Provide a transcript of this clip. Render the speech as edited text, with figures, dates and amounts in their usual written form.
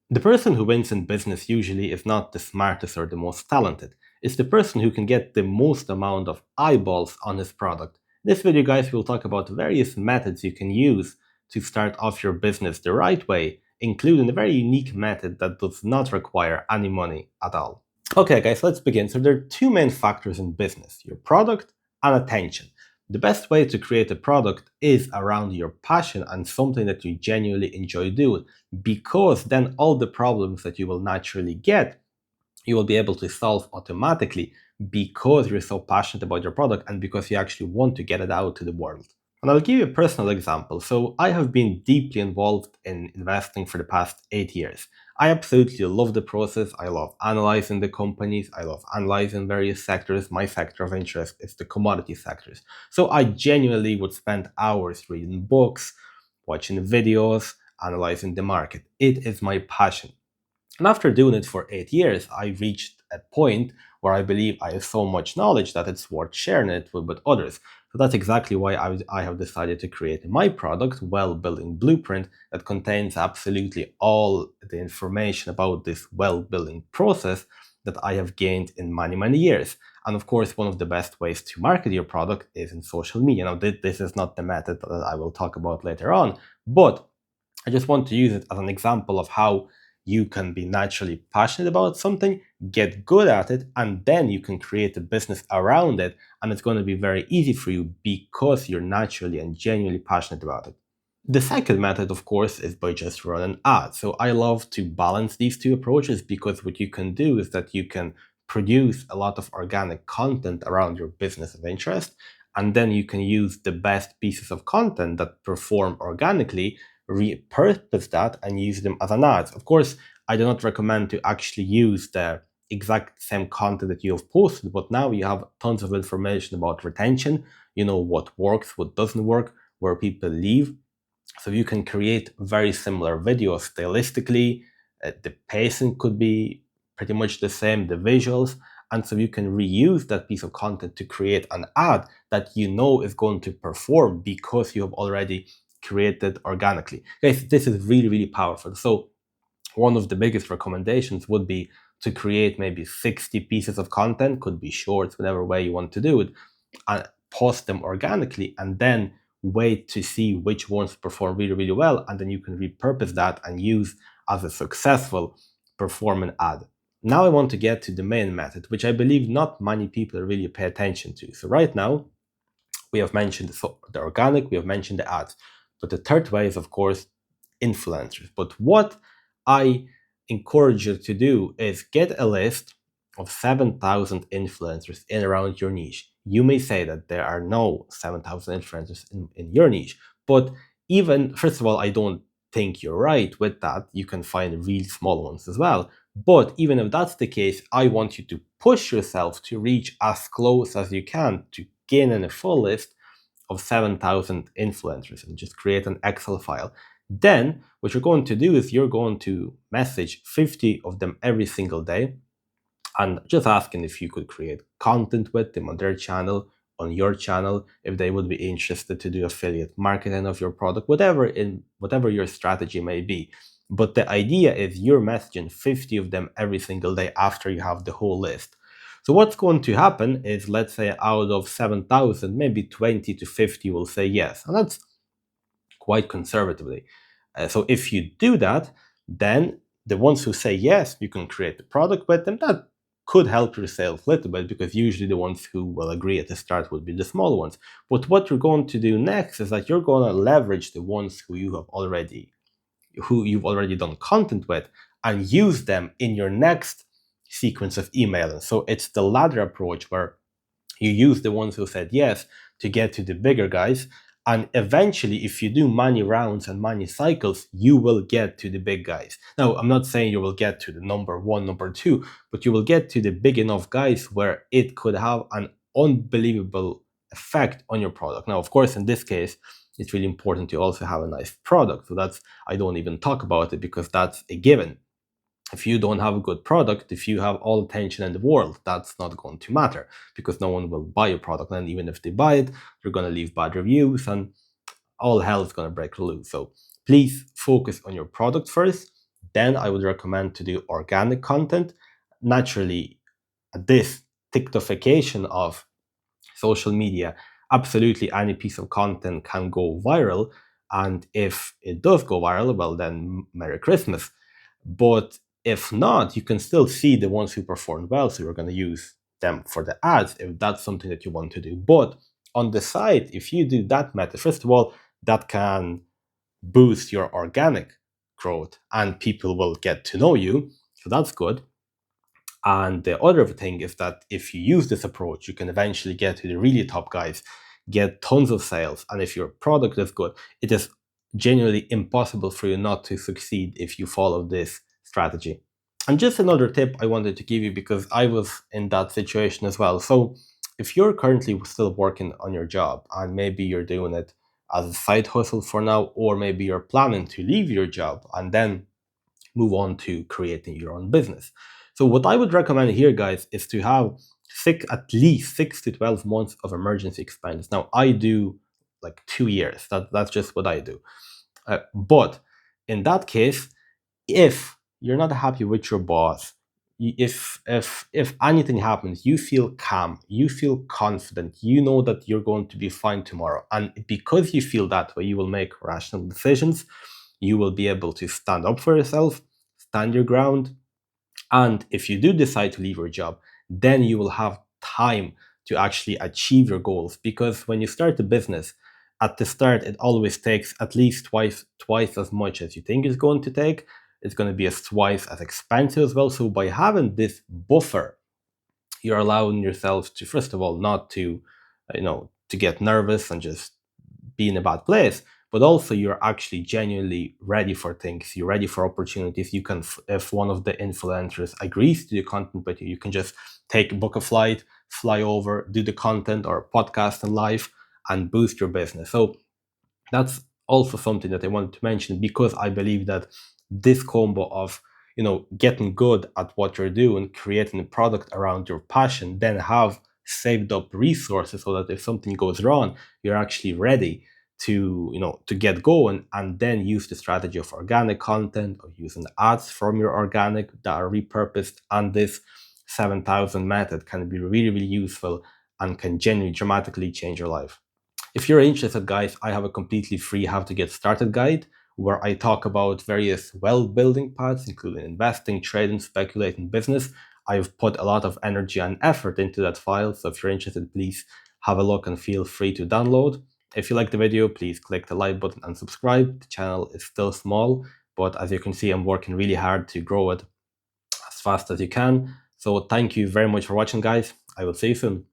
The person who wins in business usually is not the smartest or the most talented. It's the person who can get the most amount of eyeballs on his product. In this video, guys, we'll talk about various methods you can use to start off your business the right way, including a very unique method that does not require any money at all. Okay, guys, let's begin. So there are two main factors in business: your product and attention. The best way to create a product is around your passion and something that you genuinely enjoy doing, because then all the problems that you will naturally get, you will be able to solve automatically because you're so passionate about your product and because you actually want to get it out to the world. And I'll give you a personal example. So I have been deeply involved in investing for the past 8 years. I absolutely love the process. I love analyzing the companies. I love analyzing various sectors. My sector of interest is the commodity sectors. So I genuinely would spend hours reading books, watching videos, analyzing the market. It is my passion. And after doing it for 8 years, I reached a point where I believe I have so much knowledge that it's worth sharing it with others. So that's exactly why I have decided to create my product, Well Building Blueprint, that contains absolutely all the information about this well building process that I have gained in many, many years. And of course, one of the best ways to market your product is in social media. Now, this is not the method that I will talk about later on, but I just want to use it as an example of how you can be naturally passionate about something, get good at it, and then you can create a business around it. And it's going to be very easy for you because you're naturally and genuinely passionate about it. The second method, of course, is by just running ads. So I love to balance these two approaches because what you can do is that you can produce a lot of organic content around your business of interest, and then you can use the best pieces of content that perform organically, repurpose that, and use them as an ad. Of course, I do not recommend to actually use the exact same content that you have posted, but now you have tons of information about retention. You know what works, what doesn't work, where people leave, so you can create very similar videos stylistically. The pacing could be pretty much the same, the visuals. And so you can reuse that piece of content to create an ad that you know is going to perform because you have already created organically. Guys, this is really, really powerful. So one of the biggest recommendations would be to create maybe 60 pieces of content, could be shorts, whatever way you want to do it, and post them organically, and then wait to see which ones perform really, really well. And then you can repurpose that and use as a successful performing ad. Now I want to get to the main method, which I believe not many people really pay attention to. So right now, we have mentioned the organic, we have mentioned the ads. But the third way is, of course, influencers. But what I encourage you to do is get a list of 7,000 influencers in around your niche. You may say that there are no 7,000 influencers in your niche, but even, first of all, I don't think you're right with that. You can find real small ones as well. But even if that's the case, I want you to push yourself to reach as close as you can to gain a full list of 7,000 influencers and just create an Excel file. Then what you're going to do is you're going to message 50 of them every single day and just asking if you could create content with them on their channel, on your channel, if they would be interested to do affiliate marketing of your product, whatever your strategy may be. But the idea is you're messaging 50 of them every single day after you have the whole list. So what's going to happen is, let's say out of 7,000, maybe 20 to 50 will say yes. And that's quite conservatively. So if you do that, then the ones who say yes, you can create the product with them. That could help your sales a little bit because usually the ones who will agree at the start would be the small ones. But what you're going to do next is that you're going to leverage the ones who you've already done content with and use them in your next sequence of emailing. So it's the ladder approach where you use the ones who said yes to get to the bigger guys. And eventually, if you do many rounds and many cycles, you will get to the big guys. Now, I'm not saying you will get to the number one, number two, but you will get to the big enough guys where it could have an unbelievable effect on your product. Now, of course, in this case, it's really important to also have a nice product. So I don't even talk about it because that's a given. If you don't have a good product, if you have all the attention in the world, that's not going to matter because no one will buy your product. And even if they buy it, they're going to leave bad reviews and all hell is going to break loose. So please focus on your product first. then I would recommend to do organic content. Naturally, this TikTokification of social media, absolutely any piece of content can go viral. And if it does go viral, well, then Merry Christmas. But if not, you can still see the ones who performed well. So you're going to use them for the ads if that's something that you want to do. But on the side, if you do that method, first of all, that can boost your organic growth and people will get to know you. So that's good. And the other thing is that if you use this approach, you can eventually get to the really top guys, get tons of sales. And if your product is good, it is genuinely impossible for you not to succeed if you follow this strategy. And just another tip I wanted to give you because I was in that situation as well. So if you're currently still working on your job and maybe you're doing it as a side hustle for now, or maybe you're planning to leave your job and then move on to creating your own business. So what I would recommend here, guys, is to have at least 6 to 12 months of emergency expense. Now I do like 2 years. That's just what I do. But in that case, if you're not happy with your boss, if anything happens, you feel calm, you feel confident, you know that you're going to be fine tomorrow, and because you feel that way, you will make rational decisions. You will be able to stand up for yourself, stand your ground, and if you do decide to leave your job, then you will have time to actually achieve your goals. Because when you start a business, at the start, it always takes at least twice as much as you think it's going to take. It's going to be twice as expensive as well. So by having this buffer, you're allowing yourself to, first of all, not to, to get nervous and just be in a bad place, but also you're actually genuinely ready for things. You're ready for opportunities. You can, if one of the influencers agrees to do content with you, you can just book a flight, fly over, do the content or podcast in live, and boost your business. So that's also something that I wanted to mention, because I believe that this combo of getting good at what you're doing, creating a product around your passion, then have saved up resources so that if something goes wrong, you're actually ready to to get going, and then use the strategy of organic content or using ads from your organic that are repurposed. And this 7,000 method can be really, really useful and can genuinely dramatically change your life. If you're interested, guys, I have a completely free how to get started guide where I talk about various wealth building paths, including investing, trading, speculating, business. I've put a lot of energy and effort into that file. So if you're interested, please have a look and feel free to download. If you like the video, please click the like button and subscribe. The channel is still small, but as you can see, I'm working really hard to grow it as fast as you can. So thank you very much for watching, guys. I will see you soon.